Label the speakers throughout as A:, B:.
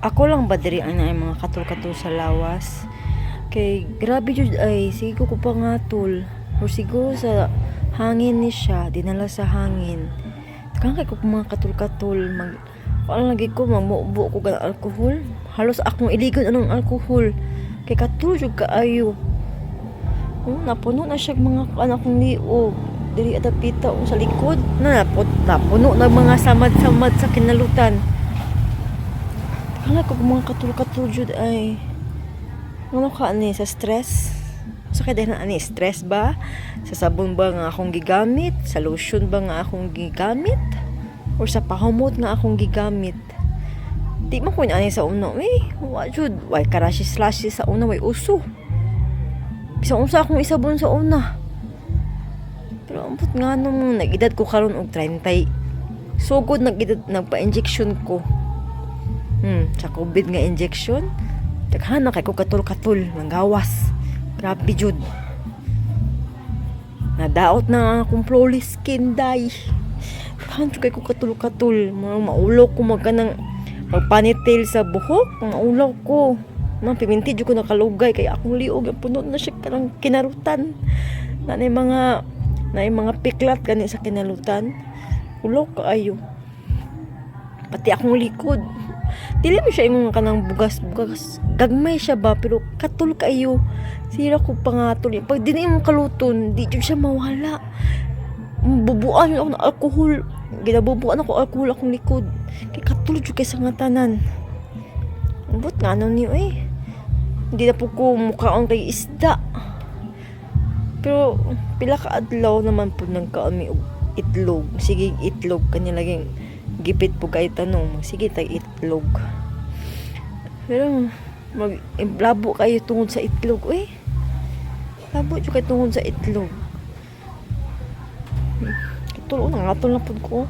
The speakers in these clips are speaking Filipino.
A: Ako lang ba diri ana ay mga katul-katul sa lawas? Kay grabe jud ay sige ko pa nga tul. Or siguro sa hangin ni siya, dinala sa hangin. Kang kay ko mga katul-katul mag ano lagi ko mamubo ko gan alcohol. Halos akong iligon anong alcohol. Kay katul jud kaayo. Napuno na siya mga anak kong liog. Diri adapita sa likod. Napuno na mga samad-samad sa kinalutan. Kala ko mga katul-katul jud ay ano ka ani sa stress? Sa kaya na ani stress ba? Sa sabon ba nga akong gigamit? Sa lotion ba nga akong gigamit? Or sa pahumot nga akong gigamit? Di man ko ani sa una. Wa jud. Way karashi-slashi sa una way uso. Bisang unsa akong isabon sa una. Pero ambot nga nung nag-edad ko karon og 30. Sugod nagpa-injection ko. Sa COVID nga injection, daghan na kay ko katul-katul, manggawas. Grabe jud. Nadaot na akong flawless skin dye. Daghan jud kay ko katul-katul, maulok ko magkanang magpanitil sa buhok, maulok ko. Piminti jud ko nakalugay kay akong liog puno na siya kanang kinarutan. Na mga piklat gani sa kinalutan. Ulok kaayo. Pati akong likod. Dili mo siya imong kanang bugas-bugas. Gagmay siya ba pero katul kayo. Sira ko pa nga tul. Pag dili mo kaluton, di jud siya mawala. Bubuan ako ng alcohol. Ginabubuan ako alcohol akong likod. Kay katul jud kay sa nga tanan. Ambot nga ano niyo Hindi na po ko mukhaon kay isda. Pero pila ka adlaw naman po nagkaami og itlog. Sige itlog kanya laging gipit po kay tanong, sige tag itlog. Pero labo kayo tungod sa itlog, labo jud kay tungod sa itlog. Tulo na nga na pud ko.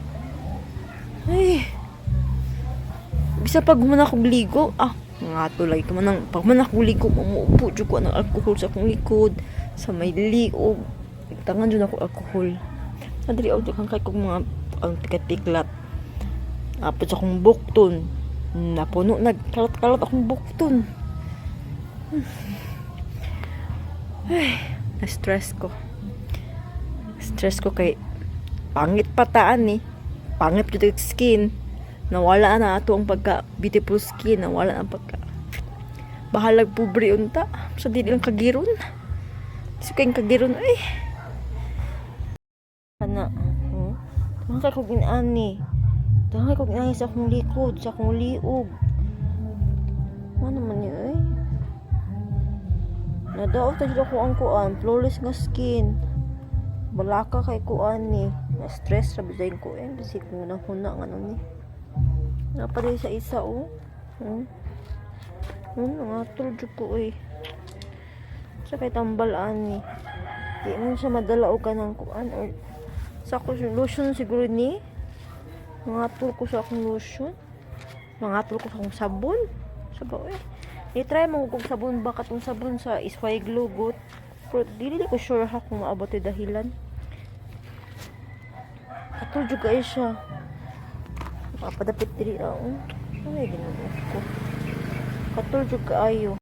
A: Bisa pag man ako ligo, nga to lagi ko man pag man ako ligo, umuupo jud ko ng alcohol sa akong likod, sa may liog. Tangan jud ako alcohol. Nadiri og kang kay kog mga tiklat. Apos akong bukton. Napuno, nagkalat-kalat akong bukton. Na-stress ko. Stress ko kay pangit pataan Pangit yung skin. Nawala na ato ang pagka-beautiful skin. Nawala ang pagka bahalag pobre unta. Sa di lang kagiron. So kayong kagiron, Kana. Maka kong inani. Dahil kong inani sa akong likod, sa akong liog. Ano naman yun, Nadaot na dito ko ang kuan, flawless nga skin. Balaka kay kuan Na-stress, sabihin ko Kasi kung nahuna nga nun Napari sa isa, nangatol dyan ko, Sa kay tambalaan, Di mo siya madala o ka ng kuan. Or sa lotion siguro Nangatol ko sa akong lotion. Nangatol ko sa akong sabon. Sabaw I-try mo kung sabon ba katong sabon sa Isway Glow. Pero dili ko sure kung maabot yung dahilan. Katol juga siya. Papadapit diri Ay, ginagawa ko. Katol juga ayo.